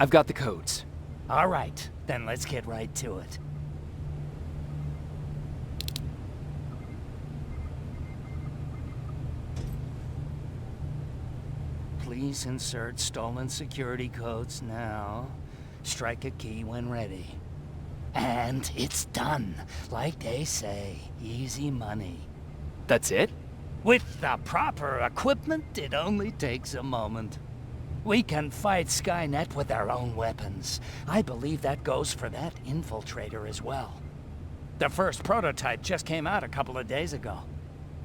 I've got the codes. All right, then let's get right to it. Please insert stolen security codes now. Strike a key when ready. And it's done. Like they say, easy money. That's it? With the proper equipment, it only takes a moment. We can fight Skynet with our own weapons. I believe that goes for that infiltrator as well. The first prototype just came out a couple of days ago.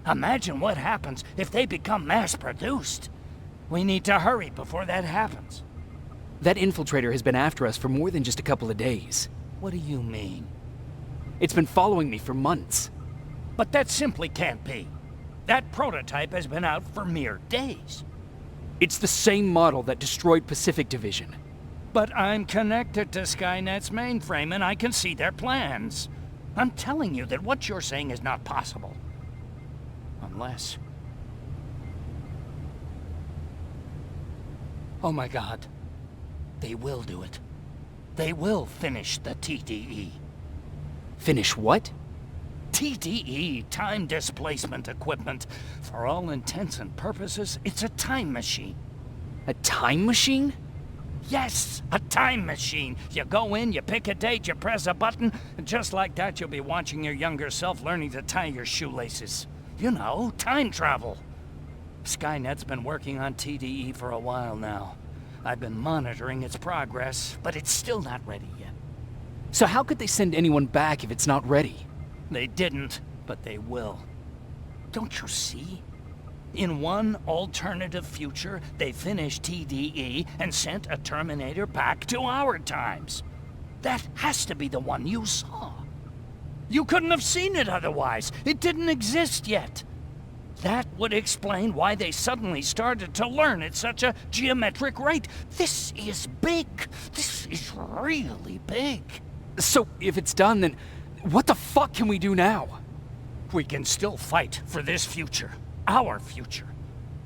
Imagine what happens if they become mass-produced. We need to hurry before that happens. That infiltrator has been after us for more than just a couple of days. What do you mean? It's been following me for months. But that simply can't be. That prototype has been out for mere days. It's the same model that destroyed Pacific Division. But I'm connected to Skynet's mainframe and I can see their plans. I'm telling you that what you're saying is not possible. Unless... Oh my God. They will do it. They will finish the TDE. Finish what? TDE, time displacement equipment. For all intents and purposes, it's a time machine. A time machine? Yes, a time machine. You go in, you pick a date, you press a button, and just like that you'll be watching your younger self learning to tie your shoelaces. You know, time travel. Skynet's been working on TDE for a while now. I've been monitoring its progress, but it's still not ready yet. So how could they send anyone back if it's not ready? They didn't, but they will. Don't you see? In one alternative future, they finished TDE and sent a Terminator back to our times. That has to be the one you saw. You couldn't have seen it otherwise. It didn't exist yet. That would explain why they suddenly started to learn at such a geometric rate. This is big. This is really big. So if it's done, then what the fuck can we do now? We can still fight for this future. Our future.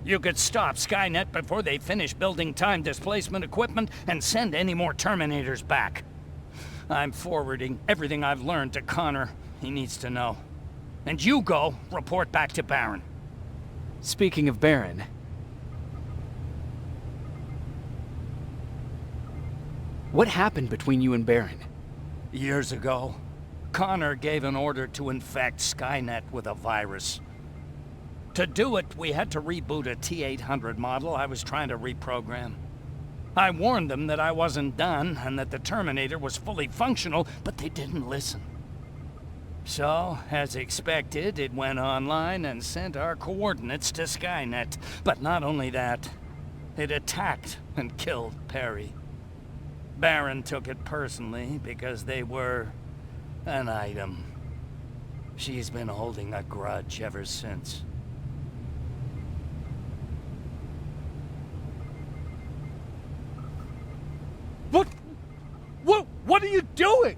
You could stop Skynet before they finish building time displacement equipment and send any more Terminators back. I'm forwarding everything I've learned to Connor. He needs to know. And you go report back to Baron. Speaking of Baron... What happened between you and Baron? Years ago, Connor gave an order to infect Skynet with a virus. To do it, we had to reboot a T-800 model I was trying to reprogram. I warned them that I wasn't done and that the Terminator was fully functional, but they didn't listen. So, as expected, it went online and sent our coordinates to Skynet. But not only that, it attacked and killed Perry. Baron took it personally because they were an item. She's been holding a grudge ever since. What are you doing?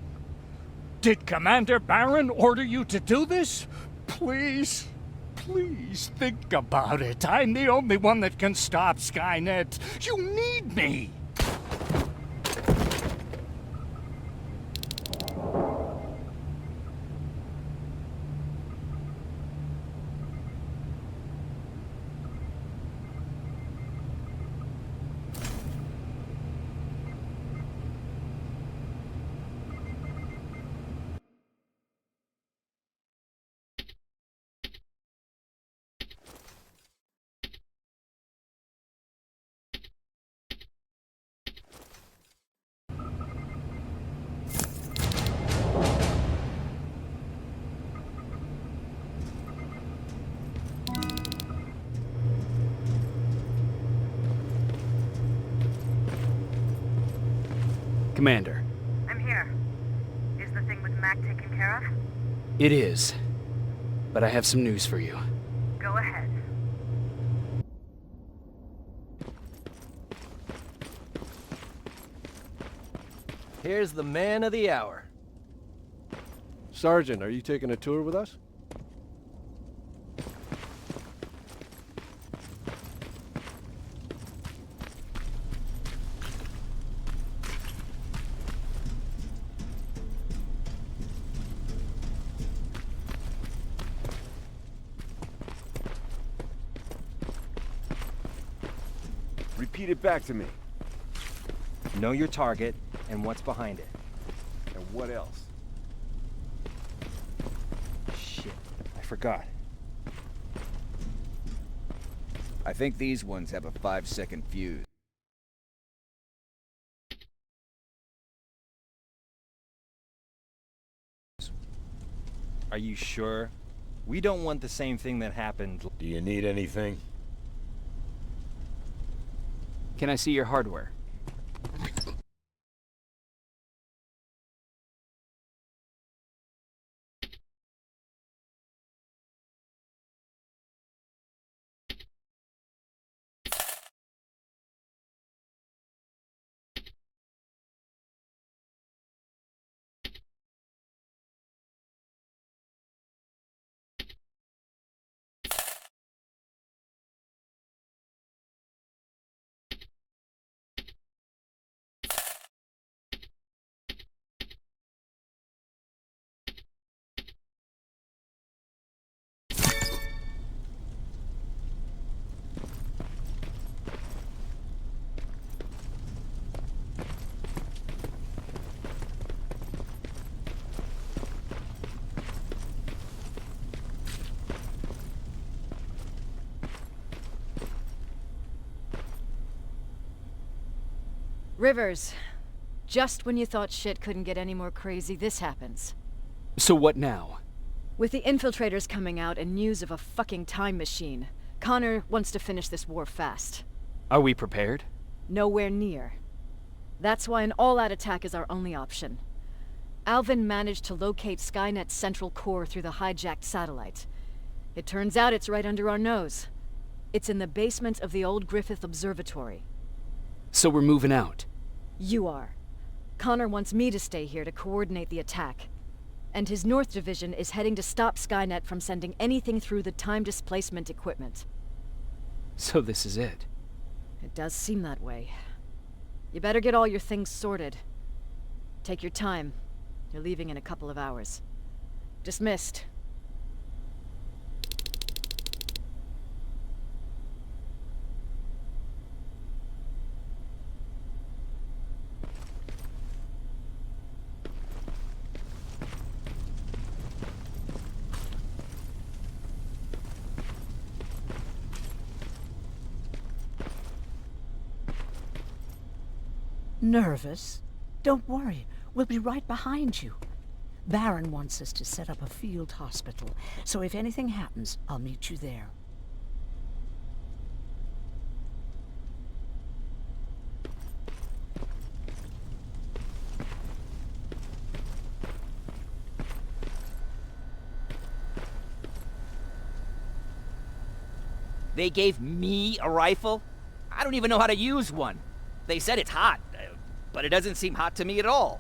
Did Commander Baron order you to do this? Please, please think about it. I'm the only one that can stop Skynet. You need me. Commander. I'm here. Is the thing with Mac taken care of? It is. But I have some news for you. Go ahead. Here's the man of the hour. Sergeant, are you taking a tour with us? Repeat it back to me. Know your target and what's behind it. And what else? Shit, I forgot. I think these ones have a 5-second fuse. Are you sure? We don't want the same thing that happened. Do you need anything? Can I see your hardware? Rivers, just when you thought shit couldn't get any more crazy, this happens. So what now? With the infiltrators coming out and news of a fucking time machine, Connor wants to finish this war fast. Are we prepared? Nowhere near. That's why an all-out attack is our only option. Alvin managed to locate Skynet's central core through the hijacked satellite. It turns out it's right under our nose. It's in the basement of the old Griffith Observatory. So we're moving out. You are. Connor wants me to stay here to coordinate the attack. And his North Division is heading to stop Skynet from sending anything through the time displacement equipment. So this is it. It does seem that way. You better get all your things sorted. Take your time. You're leaving in a couple of hours. Dismissed. Nervous? Don't worry. We'll be right behind you. Baron wants us to set up a field hospital, so if anything happens, I'll meet you there. They gave me a rifle? I don't even know how to use one. They said it's hot, but it doesn't seem hot to me at all.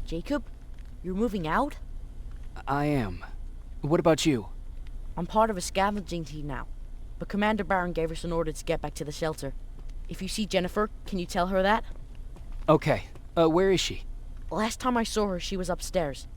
Jacob, you're moving out? I am. What about you? I'm part of a scavenging team now, but Commander Barron gave us an order to get back to the shelter. If you see Jennifer, can you tell her that? Okay. Where is she? Last time I saw her, she was upstairs.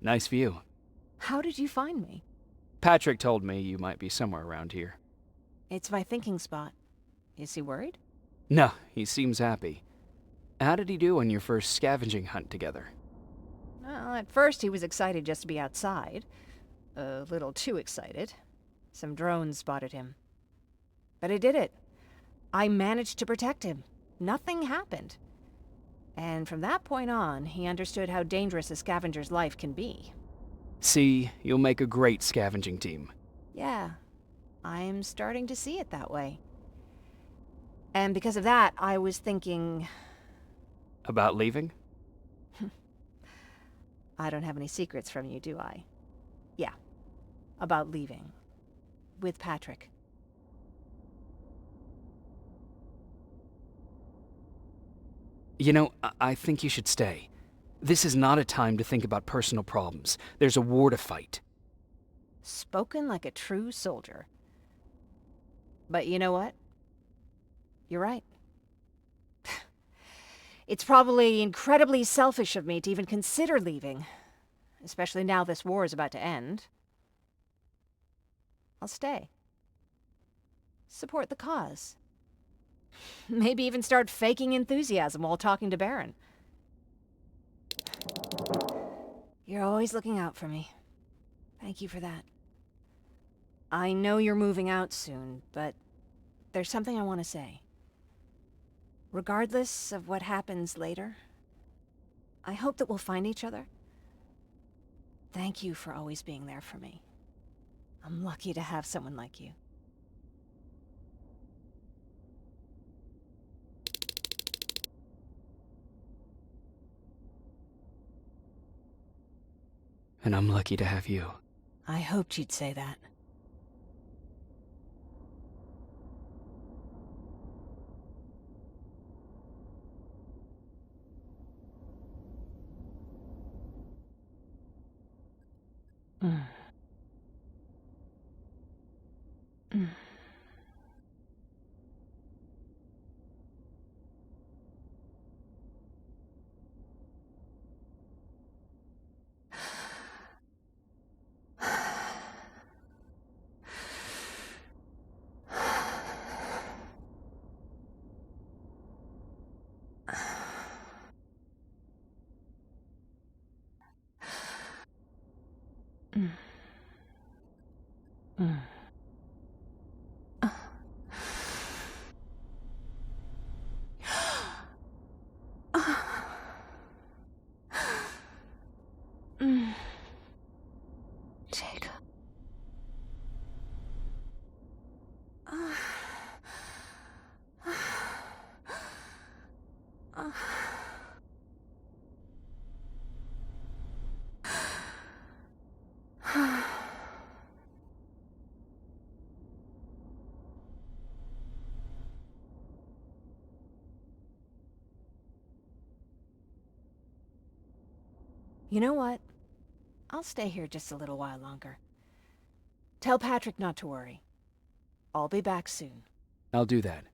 Nice view. How did you find me? Patrick told me you might be somewhere around here. It's my thinking spot. Is he worried? No, he seems happy. How did he do on your first scavenging hunt together? Well, at first he was excited just to be outside. A little too excited. Some drones spotted him. But I did it. I managed to protect him. Nothing happened. And from that point on, he understood how dangerous a scavenger's life can be. See, you'll make a great scavenging team. Yeah, I'm starting to see it that way. And because of that, I was thinking... About leaving? I don't have any secrets from you, do I? Yeah, about leaving. With Patrick. You know, I think you should stay. This is not a time to think about personal problems. There's a war to fight. Spoken like a true soldier. But you know what? You're right. It's probably incredibly selfish of me to even consider leaving. Especially now this war is about to end. I'll stay. Support the cause. Maybe even start faking enthusiasm while talking to Baron. You're always looking out for me. Thank you for that. I know you're moving out soon, but there's something I want to say. Regardless of what happens later, I hope that we'll find each other. Thank you for always being there for me. I'm lucky to have someone like you. And I'm lucky to have you. I hoped you'd say that. Mm. Mm. Mm. Jacob. You know what? I'll stay here just a little while longer. Tell Patrick not to worry. I'll be back soon. I'll do that.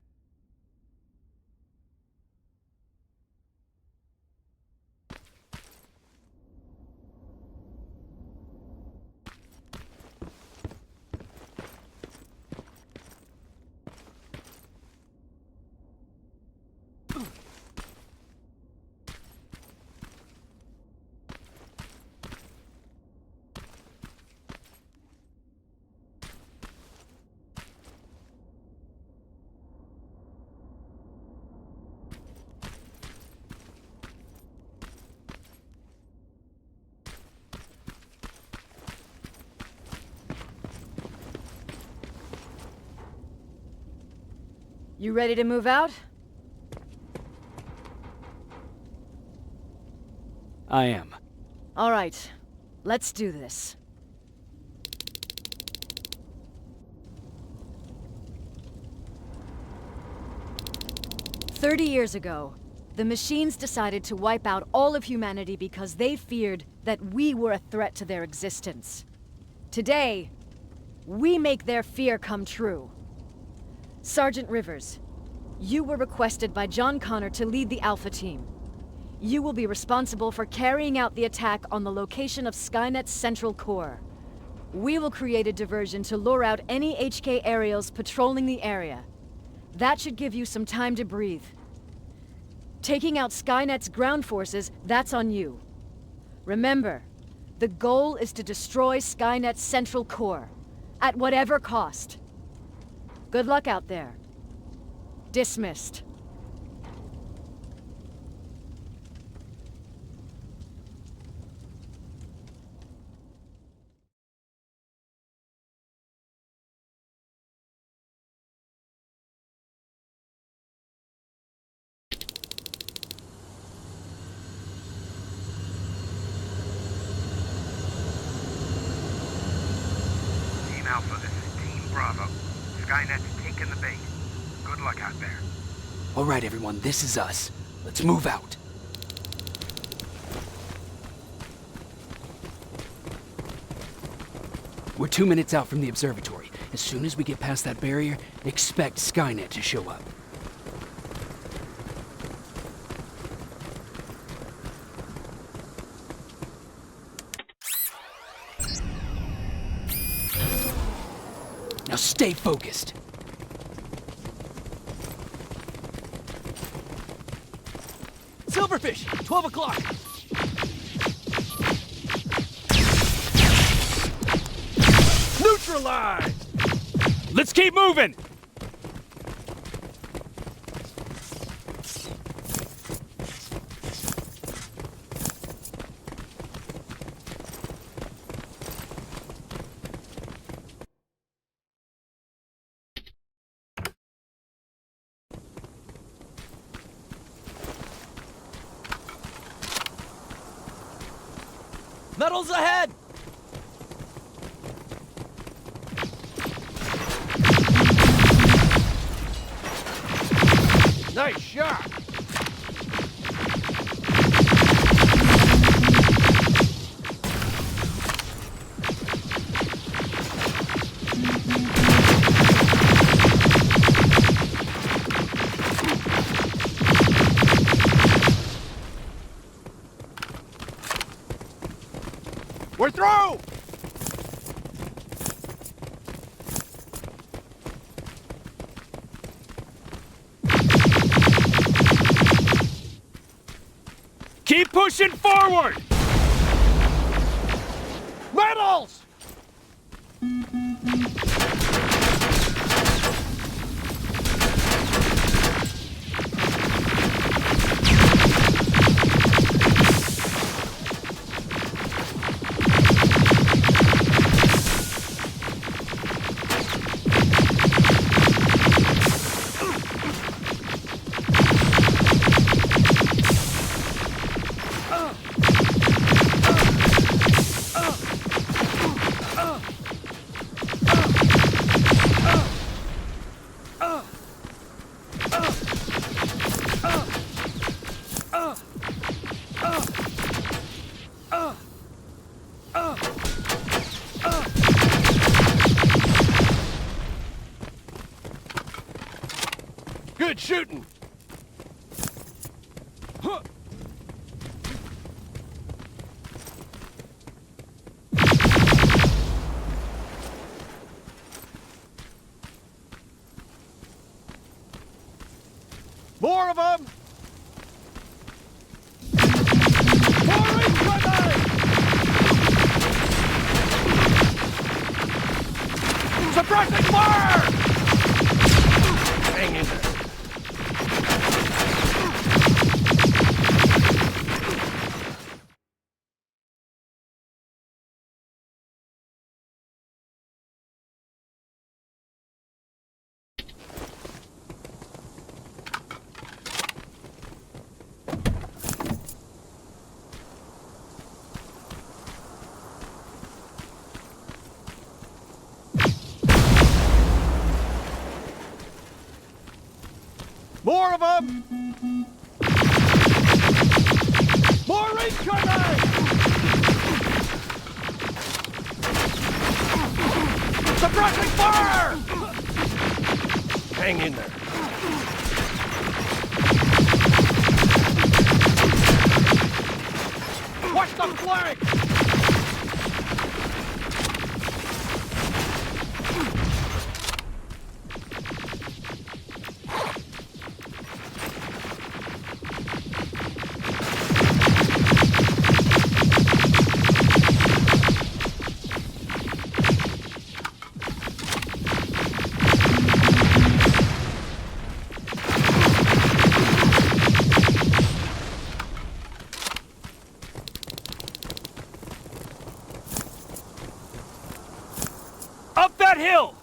You ready to move out? I am. All right. Let's do this. "30 years ago, the machines decided to wipe out all of humanity because they feared that we were a threat to their existence. Today, we make their fear come true. Sergeant Rivers, you were requested by John Connor to lead the Alpha team. You will be responsible for carrying out the attack on the location of Skynet's central core. We will create a diversion to lure out any HK aerials patrolling the area. That should give you some time to breathe. Taking out Skynet's ground forces, that's on you. Remember, the goal is to destroy Skynet's central core, at whatever cost. Good luck out there. Dismissed. Team Alpha, this is Team Bravo. Skynet's taken the bait. Good luck out there. All right, everyone, this is us. Let's move out. We're 2 minutes out from the observatory. As soon as we get past that barrier, expect Skynet to show up. Now stay focused. Silverfish, 12 o'clock. Neutralized! Let's keep moving! Metals ahead! Nice shot! We're through! Keep pushing forward! Metals! Good shooting! Huh. More of them! More incoming! Suppressing fire! Hang in there. Fire! Hang in there. Watch the flank! Up that hill!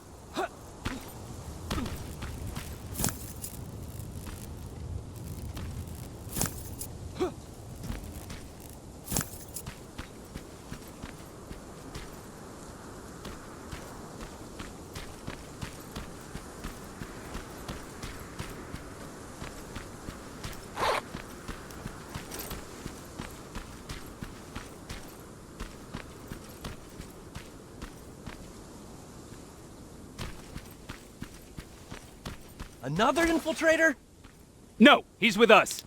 Another infiltrator? No, he's with us.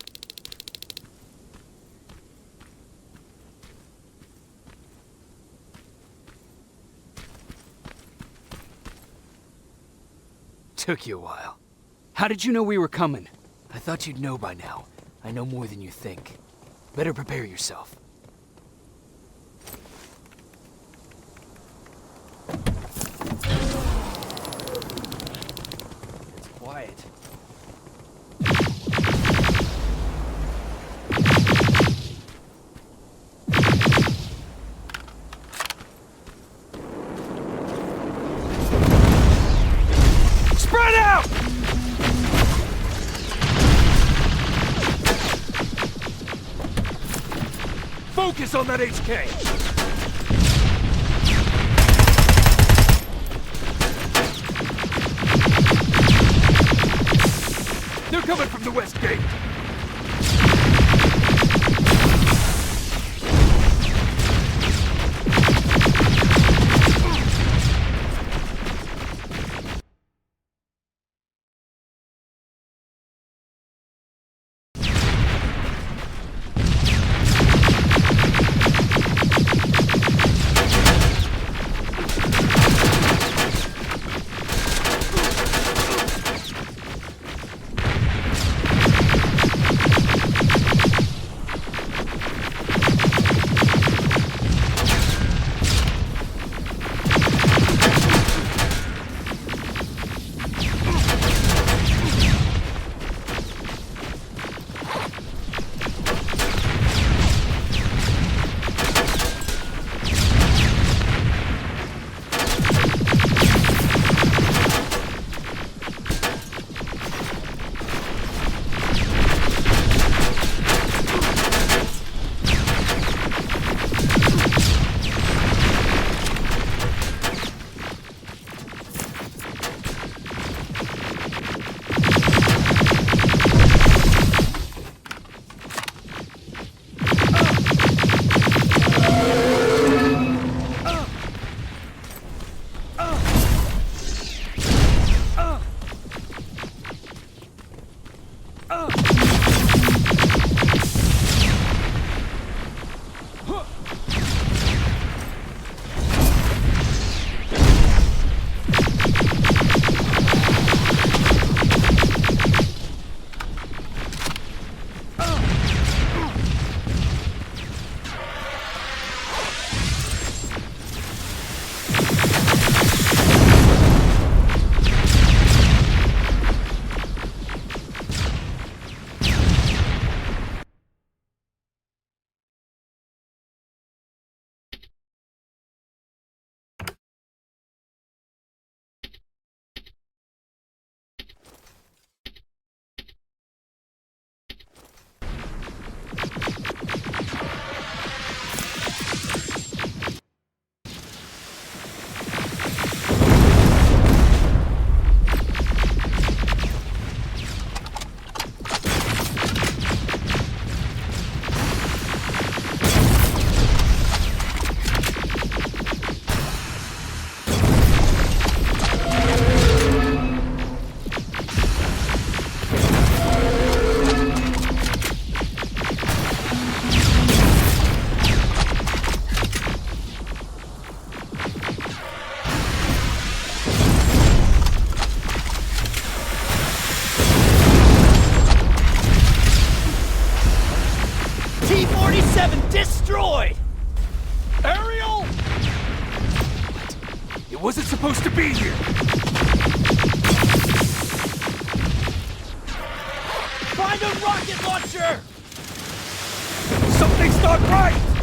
Took you a while. How did you know we were coming? I thought you'd know by now. I know more than you think. Better prepare yourself. It's quiet. Spread out! Focus on that HK! They're coming from the west gate. supposed to be here? Find a rocket launcher! Something's not right!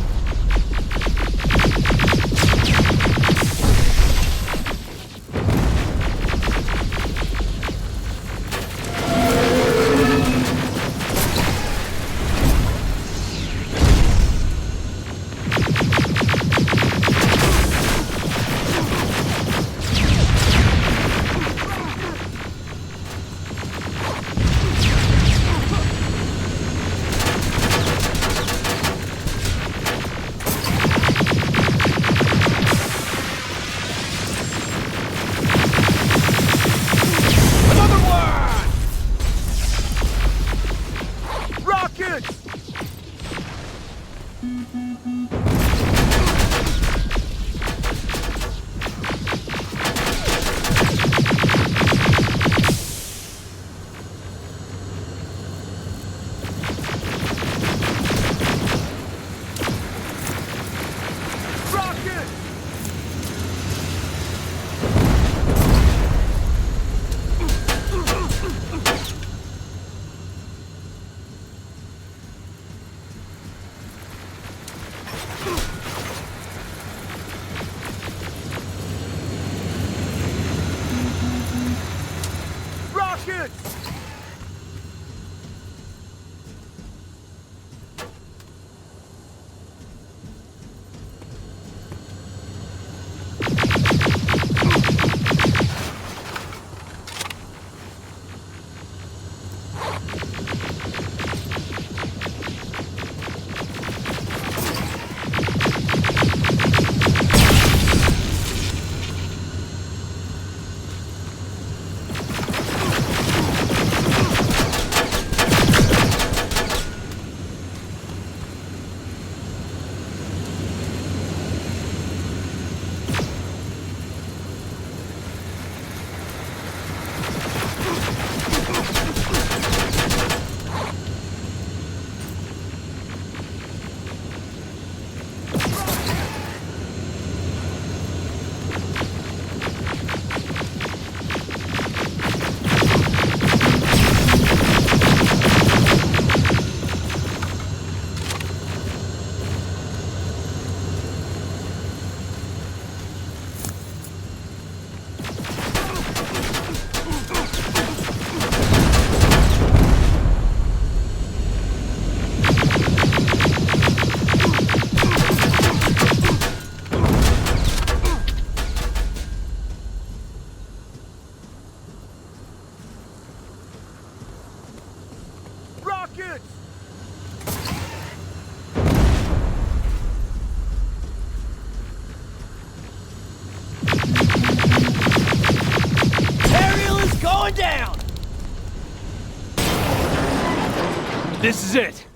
This is it!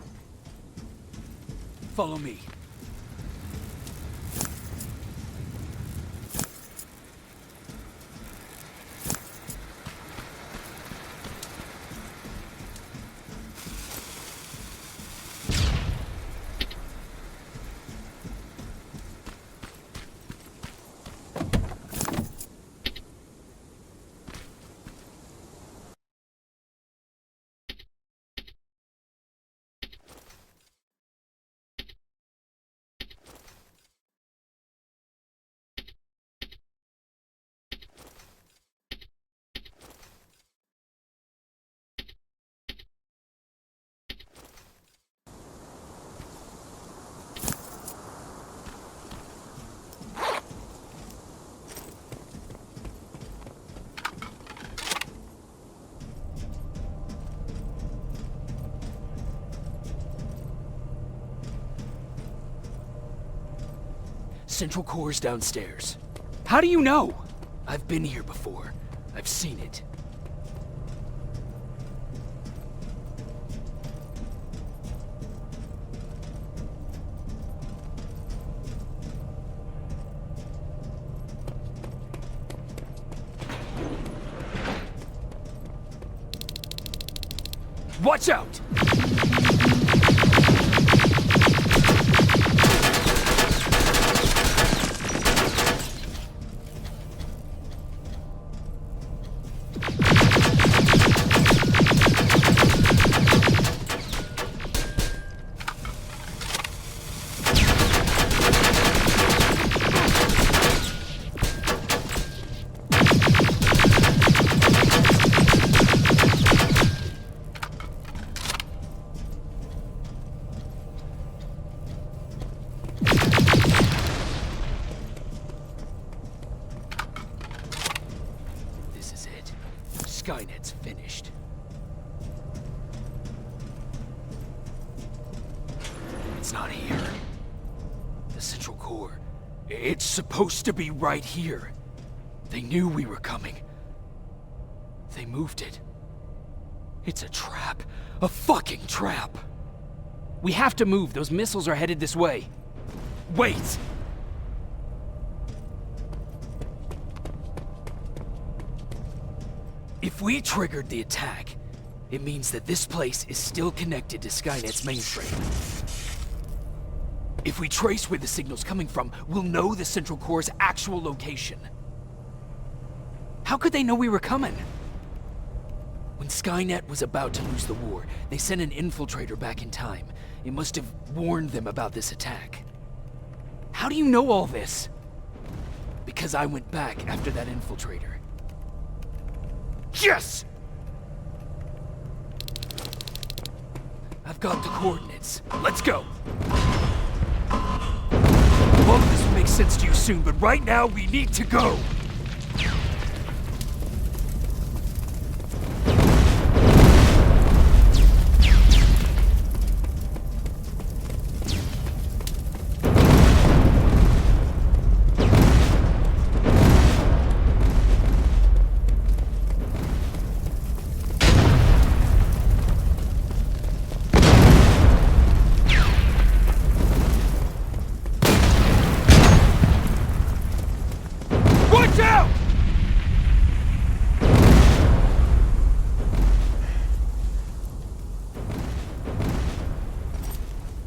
Follow me. Central Core's downstairs. How do you know? I've been here before. I've seen it. Watch out! Skynet's finished. It's not here. The central core. It's supposed to be right here. They knew we were coming. They moved it. It's a trap. A fucking trap. We have to move. Those missiles are headed this way. Wait! If we triggered the attack, it means that this place is still connected to Skynet's mainframe. If we trace where the signal's coming from, we'll know the Central Core's actual location. How could they know we were coming? When Skynet was about to lose the war, they sent an infiltrator back in time. It must have warned them about this attack. How do you know all this? Because I went back after that infiltrator. Yes! I've got the coordinates. Let's go! All of this will make sense to you soon, but right now we need to go!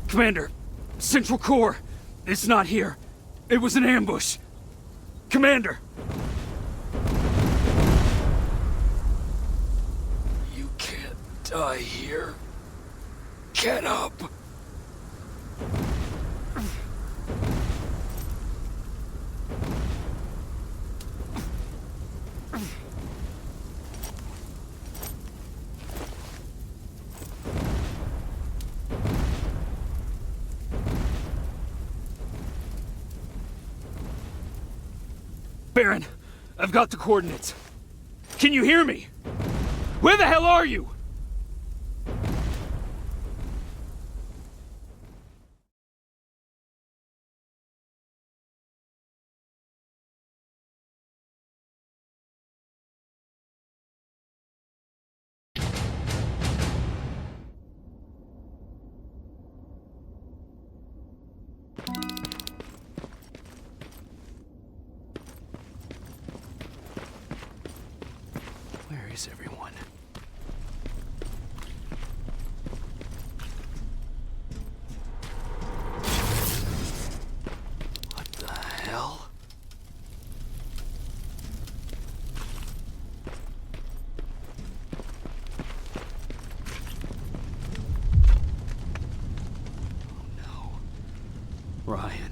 Commander, Central Core, it's not here. It was an ambush. Commander! You can't die here. Get up! Baron, I've got the coordinates. Can you hear me? Where the hell are you? Where is everyone? What the hell? Oh no. Ryan.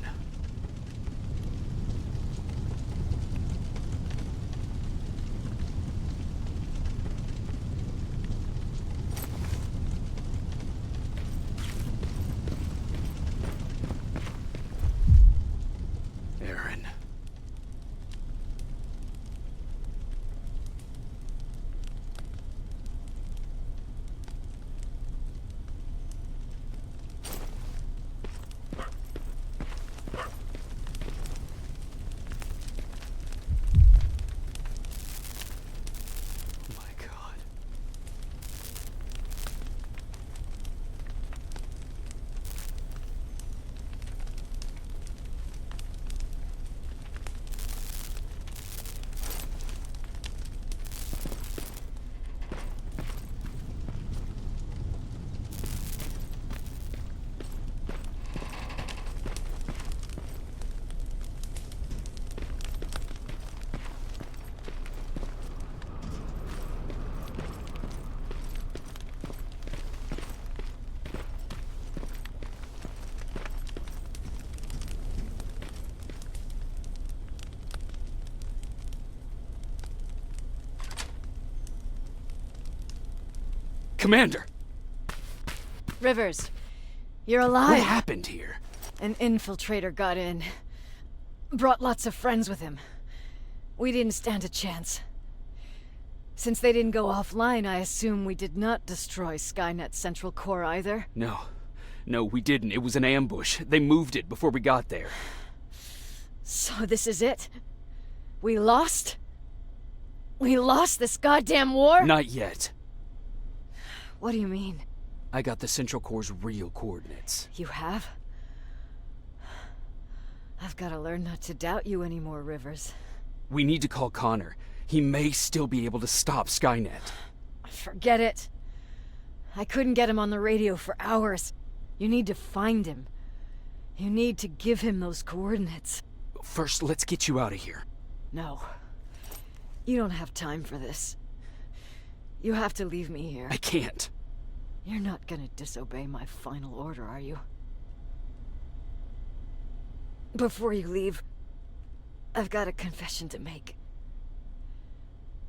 Commander! Rivers, you're alive. What happened here? An infiltrator got in. Brought lots of friends with him. We didn't stand a chance. Since they didn't go offline, I assume we did not destroy Skynet's central core either? No. No, we didn't. It was an ambush. They moved it before we got there. So this is it? We lost? We lost this goddamn war? Not yet. What do you mean? I got the central core's real coordinates. You have? I've got to learn not to doubt you anymore, Rivers. We need to call Connor. He may still be able to stop Skynet. Forget it. I couldn't get him on the radio for hours. You need to find him. You need to give him those coordinates. First, let's get you out of here. No. You don't have time for this. You have to leave me here. I can't. You're not gonna disobey my final order, are you? Before you leave, I've got a confession to make.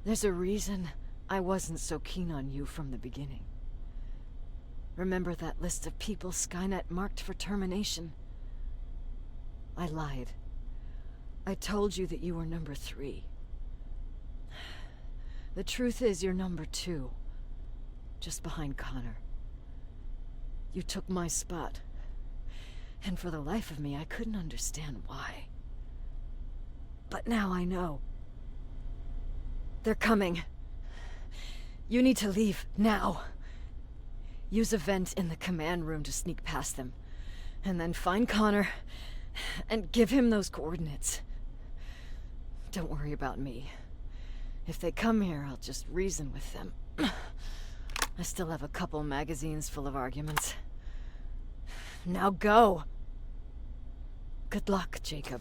There's a reason I wasn't so keen on you from the beginning. Remember that list of people Skynet marked for termination? I lied. I told you that you were number 3. The truth is you're number 2, just behind Connor. You took my spot, and for the life of me, I couldn't understand why. But now I know. They're coming. You need to leave, now. Use a vent in the command room to sneak past them, and then find Connor, and give him those coordinates. Don't worry about me. If they come here, I'll just reason with them. I still have a couple magazines full of arguments. Now go! Good luck, Jacob.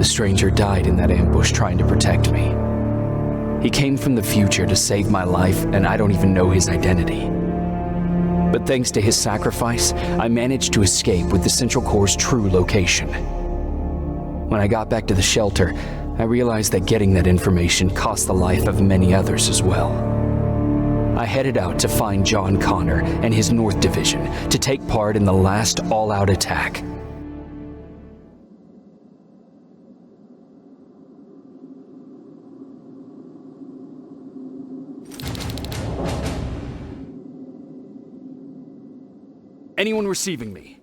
The stranger died in that ambush trying to protect me. He came from the future to save my life, and I don't even know his identity. But thanks to his sacrifice, I managed to escape with the Central Core's true location. When I got back to the shelter, I realized that getting that information cost the life of many others as well. I headed out to find John Connor and his North Division to take part in the last all-out attack. Anyone receiving me?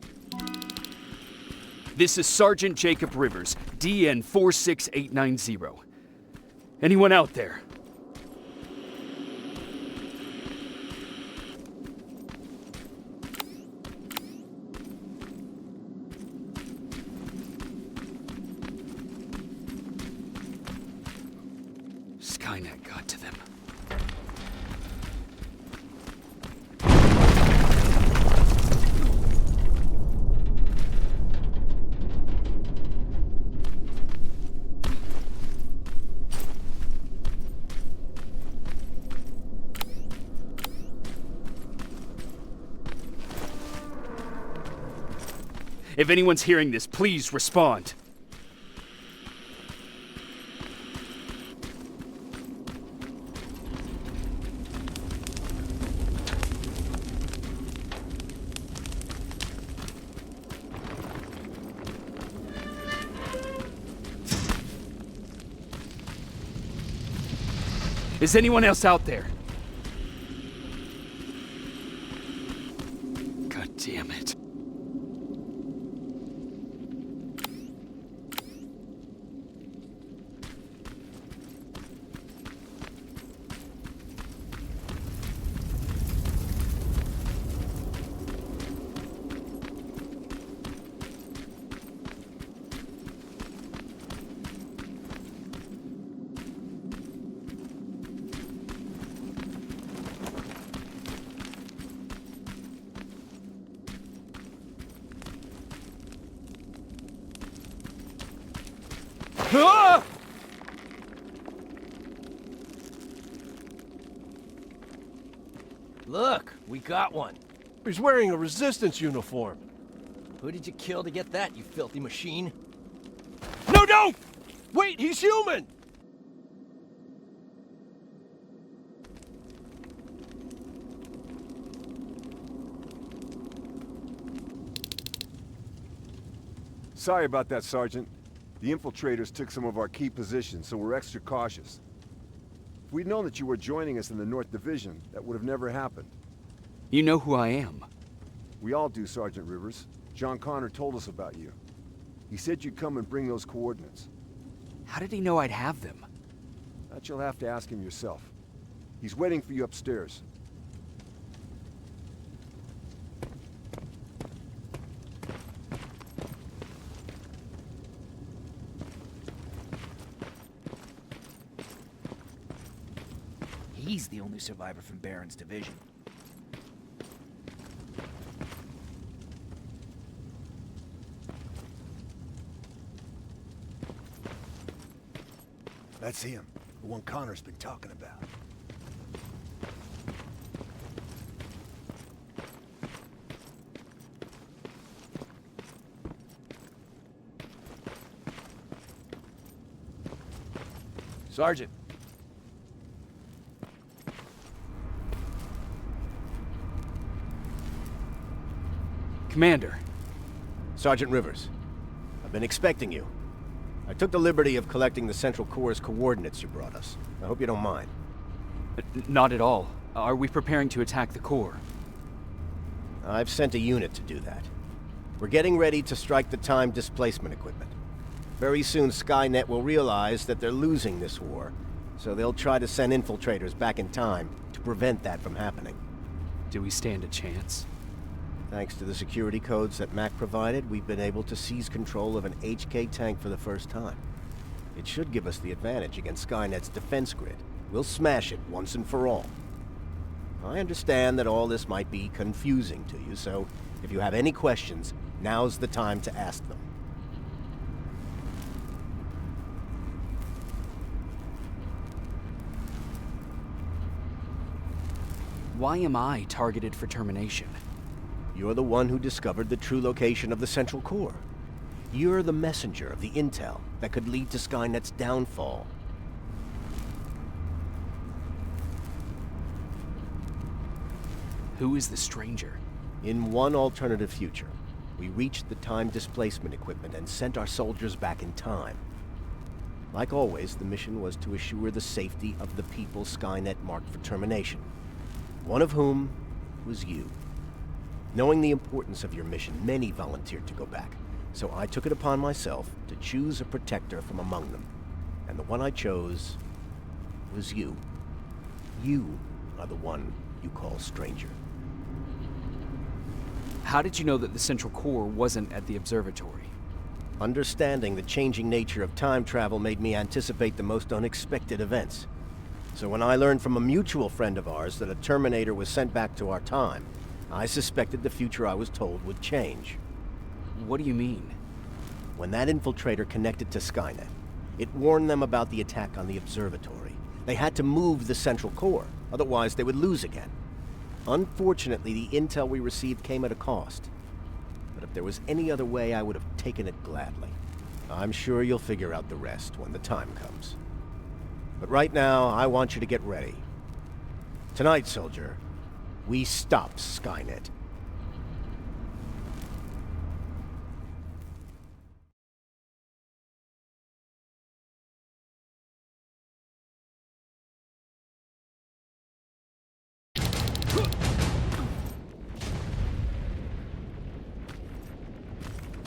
This is Sergeant Jacob Rivers, DN 46890. Anyone out there? Skynet got to them. If anyone's hearing this, please respond. Is anyone else out there? God damn it. Ah! Look, we got one. He's wearing a resistance uniform. Who did you kill to get that, you filthy machine? No, don't! Wait, he's human! Sorry about that, Sergeant. The infiltrators took some of our key positions, so we're extra cautious. If we'd known that you were joining us in the North Division, that would have never happened. You know who I am. We all do, Sergeant Rivers. John Connor told us about you. He said you'd come and bring those coordinates. How did he know I'd have them? That you'll have to ask him yourself. He's waiting for you upstairs. He's the only survivor from Baron's division. That's him, the one Connor's been talking about. Sergeant. Commander. Sergeant Rivers, I've been expecting you. I took the liberty of collecting the Central Core's coordinates you brought us. I hope you don't mind. Not at all. Are we preparing to attack the core? I've sent a unit to do that. We're getting ready to strike the time displacement equipment. Very soon Skynet will realize that they're losing this war, so they'll try to send infiltrators back in time to prevent that from happening. Do we stand a chance? Thanks to the security codes that Mac provided, we've been able to seize control of an HK tank for the first time. It should give us the advantage against Skynet's defense grid. We'll smash it once and for all. I understand that all this might be confusing to you, so if you have any questions, now's the time to ask them. Why am I targeted for termination? You're the one who discovered the true location of the Central Core. You're the messenger of the intel that could lead to Skynet's downfall. Who is the stranger? In one alternative future, we reached the time displacement equipment and sent our soldiers back in time. Like always, the mission was to assure the safety of the people Skynet marked for termination. One of whom was you. Knowing the importance of your mission, many volunteered to go back, so I took it upon myself to choose a protector from among them. And the one I chose was you. You are the one you call stranger. How did you know that the Central Core wasn't at the observatory? Understanding the changing nature of time travel made me anticipate the most unexpected events. So when I learned from a mutual friend of ours that a Terminator was sent back to our time, I suspected the future I was told would change. What do you mean? When that infiltrator connected to Skynet, it warned them about the attack on the observatory. They had to move the Central Core, otherwise they would lose again. Unfortunately, the intel we received came at a cost. but if there was any other way, I would have taken it gladly. I'm sure you'll figure out the rest when the time comes. But right now, I want you to get ready. Tonight, soldier, we stop Skynet.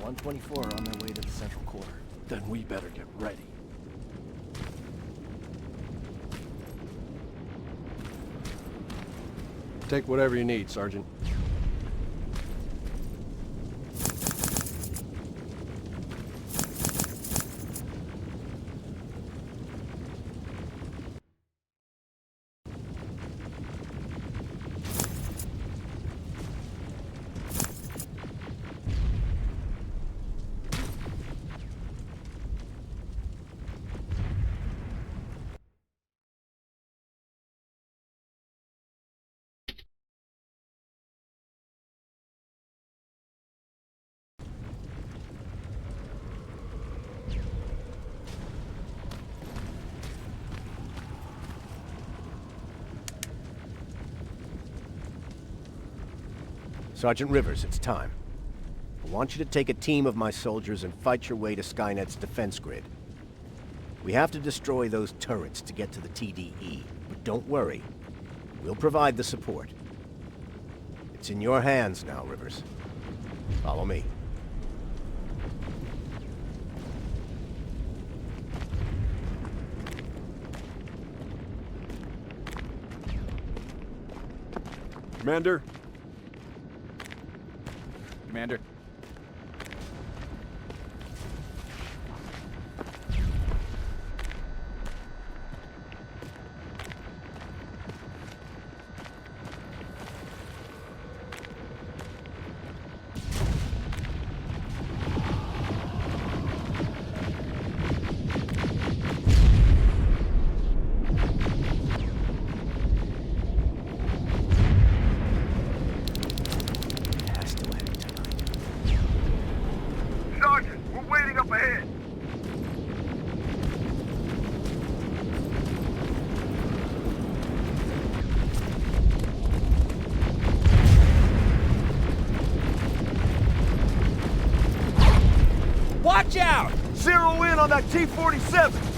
.124 on their way to the central core. Then we better get ready. Take whatever you need, Sergeant. Sergeant Rivers, it's time. I want you to take a team of my soldiers and fight your way to Skynet's defense grid. We have to destroy those turrets to get to the TDE, but don't worry. We'll provide the support. It's in your hands now, Rivers. Follow me. Commander? Commander. Sergeant, we're waiting up ahead. Watch out! Zero in on that T-47!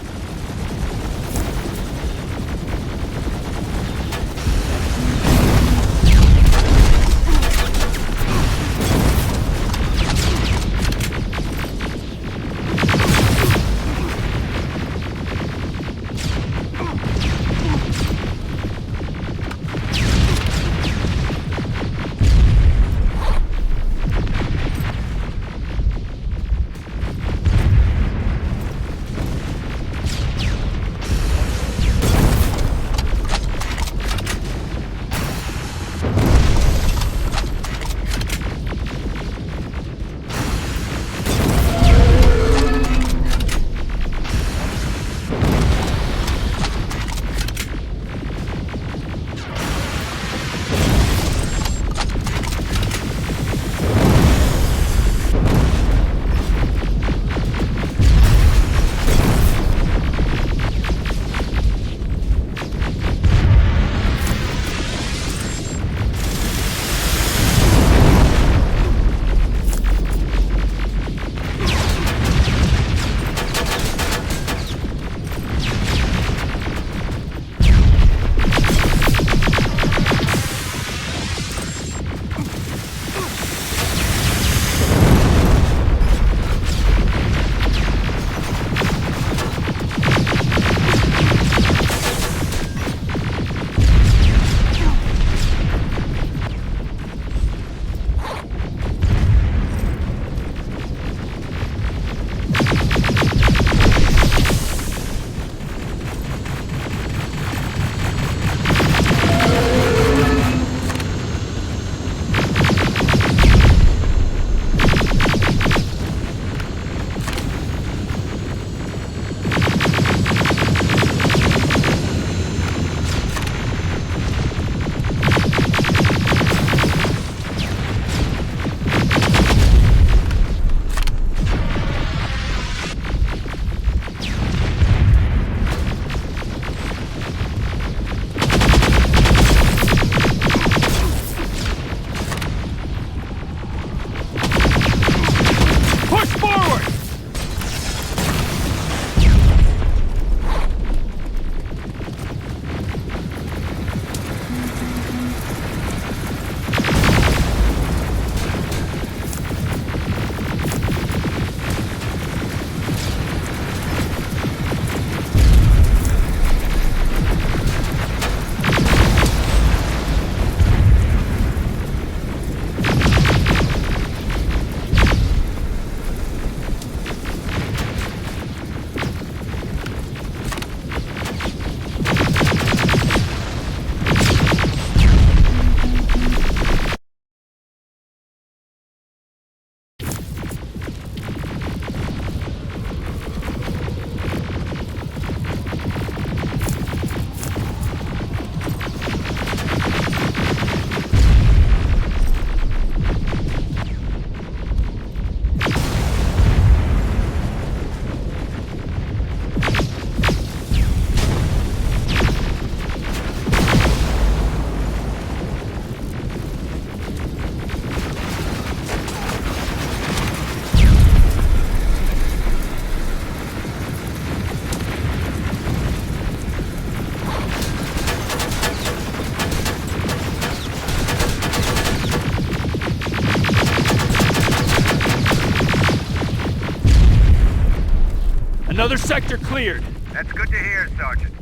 Another sector cleared. That's good to hear, Sergeant.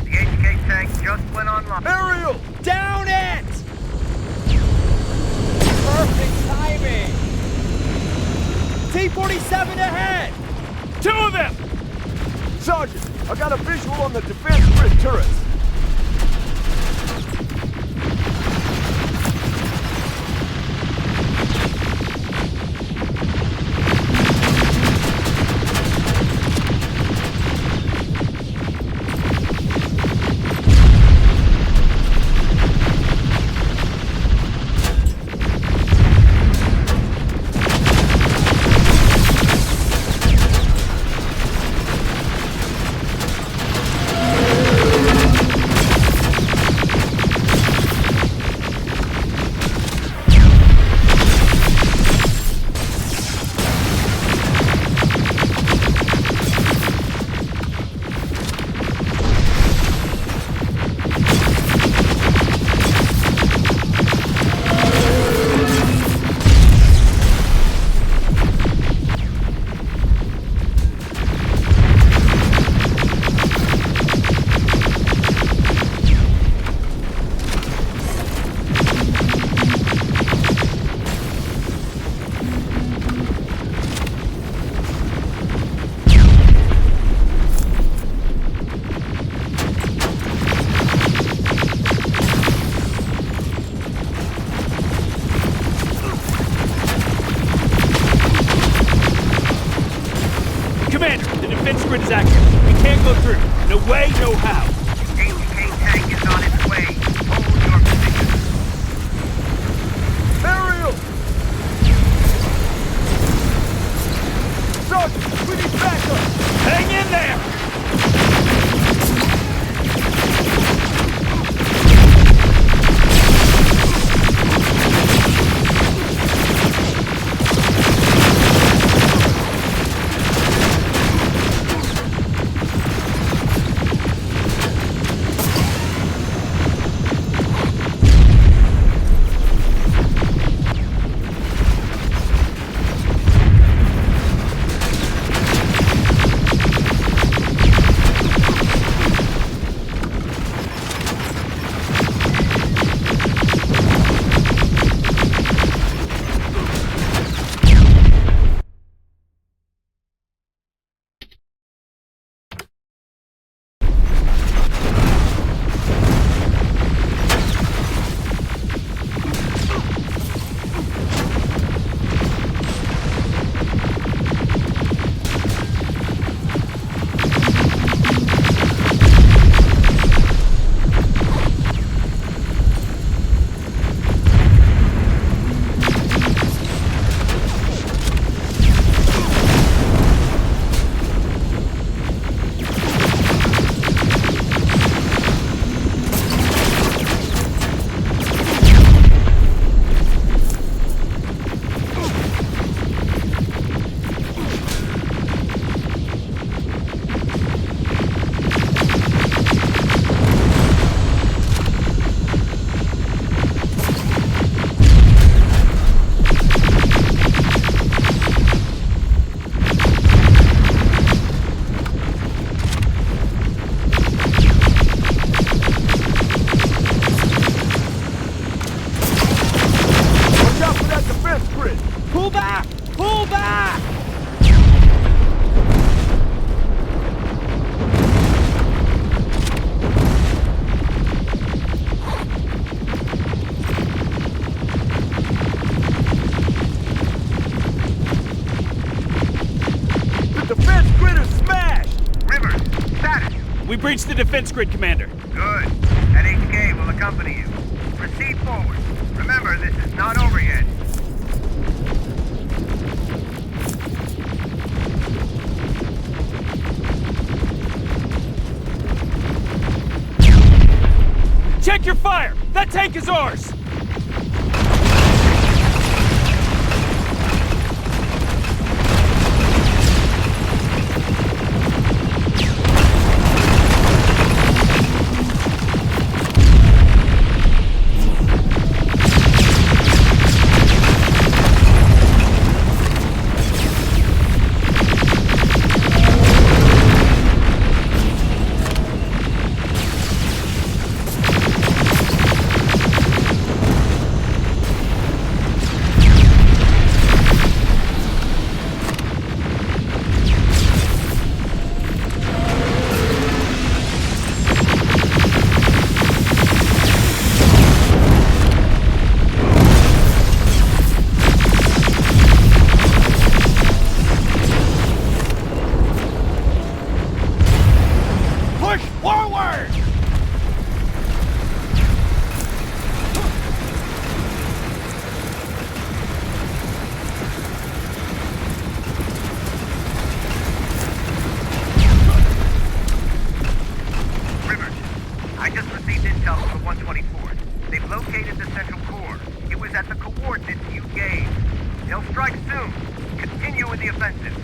The HK tank just went online. Ariel! Down it! Perfect timing! T-47 ahead! 2 of them! Sergeant, I got a visual on the defense grid turrets. grid is active. We can't go through. No way, no how. HK tank is on its way. Hold your position. Ariel! Sergeant, we need backup! Hang in there! We breached the defense grid, Commander. Good. That HK will accompany you. Proceed forward. Remember, this is not over yet. Check your fire! That tank is ours! coordinates you gave. They'll strike soon. Continue with the offensive.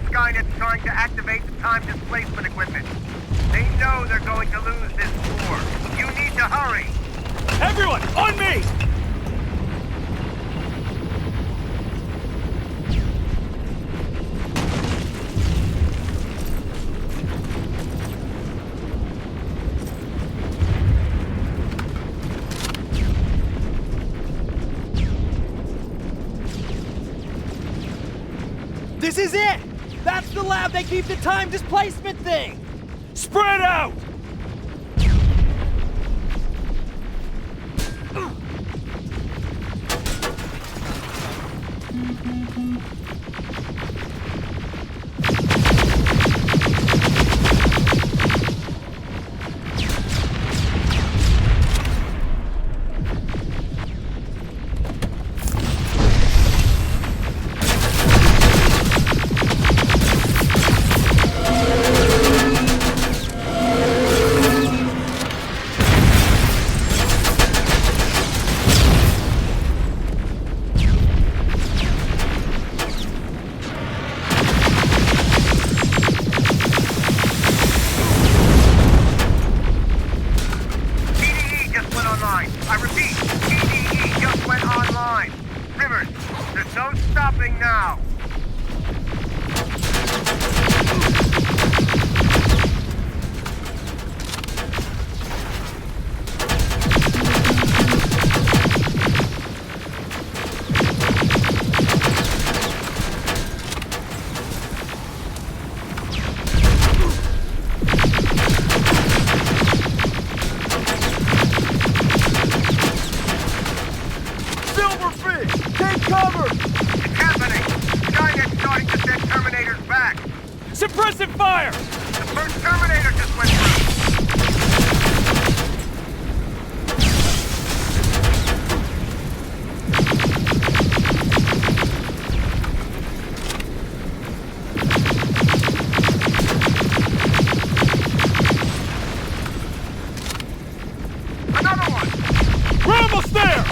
Skynet's trying to activate the time displacement equipment. They know they're going to lose this war. You need to hurry! Everyone, on me! This is it! That's the lab they keep the time displacement thing! Spread out! Suppressive fire! The first Terminator just went through! Another one! We're almost there!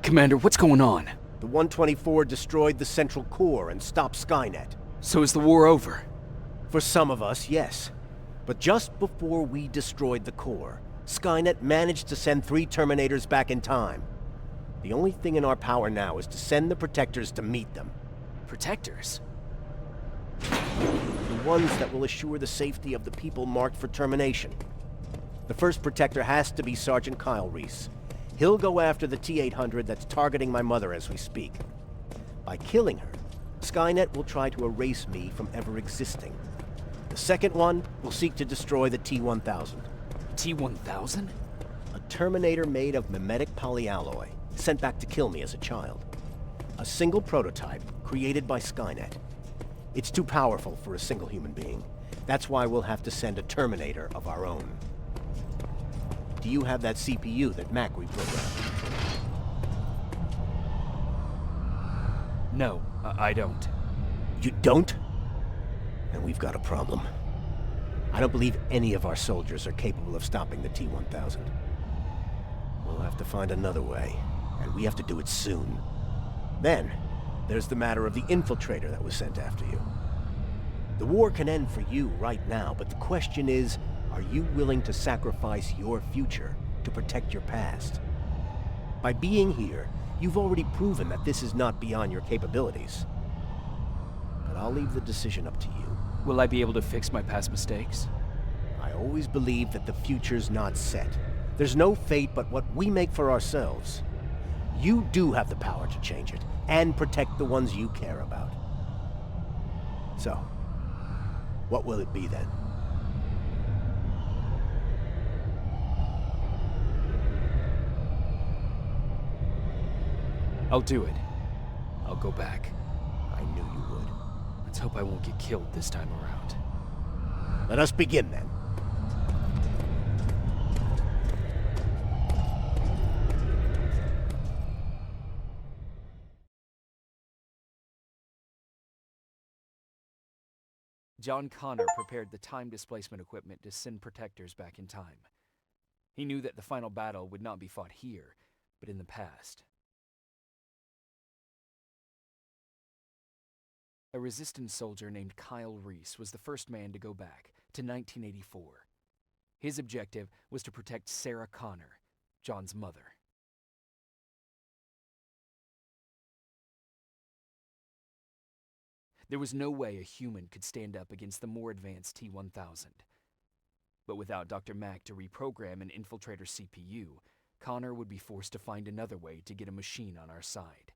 Commander, what's going on? The 124 destroyed the central core and stopped Skynet. So is the war over? For some of us, yes. But just before we destroyed the core, Skynet managed to send 3 Terminators back in time. The only thing in our power now is to send the Protectors to meet them. Protectors? The ones that will assure the safety of the people marked for termination. The first Protector has to be Sergeant Kyle Reese. He'll go after the T-800 that's targeting my mother as we speak. By killing her, Skynet will try to erase me from ever existing. The second one will seek to destroy the T-1000. T-1000? A Terminator made of mimetic polyalloy, sent back to kill me as a child. A single prototype created by Skynet. It's too powerful for a single human being. That's why we'll have to send a Terminator of our own. Do you have that CPU that Mac reprogrammed? No, I don't. You don't? Then we've got a problem. I don't believe any of our soldiers are capable of stopping the T-1000. We'll have to find another way, and we have to do it soon. Then, there's the matter of the infiltrator that was sent after you. The war can end for you right now, but the question is, are you willing to sacrifice your future to protect your past? By being here, you've already proven that this is not beyond your capabilities. But I'll leave the decision up to you. Will I be able to fix my past mistakes? I always believe that the future's not set. There's no fate but what we make for ourselves. You do have the power to change it, and protect the ones you care about. So, what will it be then? I'll do it. I'll go back. I knew you would. Let's hope I won't get killed this time around. Let us begin then. John Connor prepared the time displacement equipment to send Protectors back in time. He knew that the final battle would not be fought here, but in the past. A resistance soldier named Kyle Reese was the first man to go back to 1984. His objective was to protect Sarah Connor, John's mother. There was no way a human could stand up against the more advanced T-1000. But without Dr. Mack to reprogram an infiltrator CPU, Connor would be forced to find another way to get a machine on our side.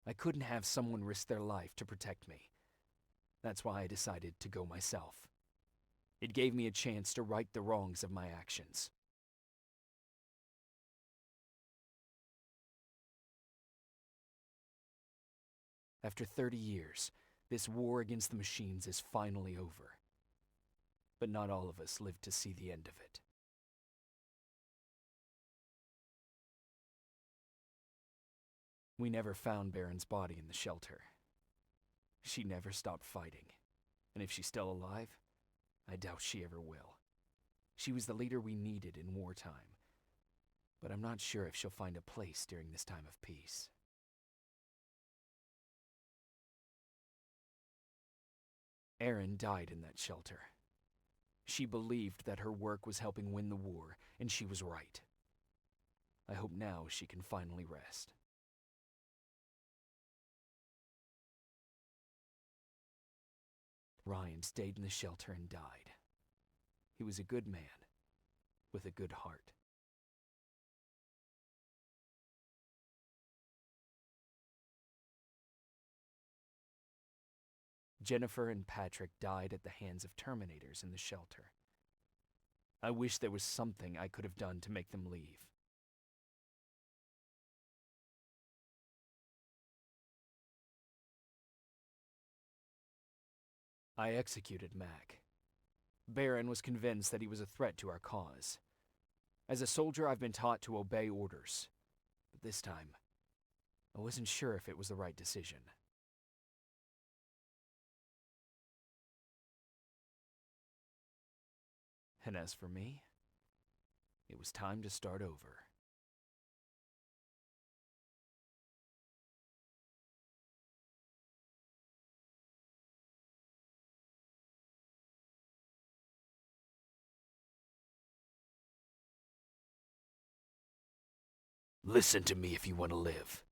I couldn't have someone risk their life to protect me. That's why I decided to go myself. It gave me a chance to right the wrongs of my actions. After 30 years, this war against the machines is finally over. But not all of us lived to see the end of it. We never found Baron's body in the shelter. She never stopped fighting, and if she's still alive, I doubt she ever will. She was the leader we needed in wartime, but I'm not sure if she'll find a place during this time of peace. Erin died in that shelter. She believed that her work was helping win the war, and she was right. I hope now she can finally rest. Ryan stayed in the shelter and died. He was a good man, with a good heart. Jennifer and Patrick died at the hands of Terminators in the shelter. I wish there was something I could have done to make them leave. I executed Mac. Baron was convinced that he was a threat to our cause. As a soldier, I've been taught to obey orders. But this time, I wasn't sure if it was the right decision. And as for me, it was time to start over. Listen to me if you want to live.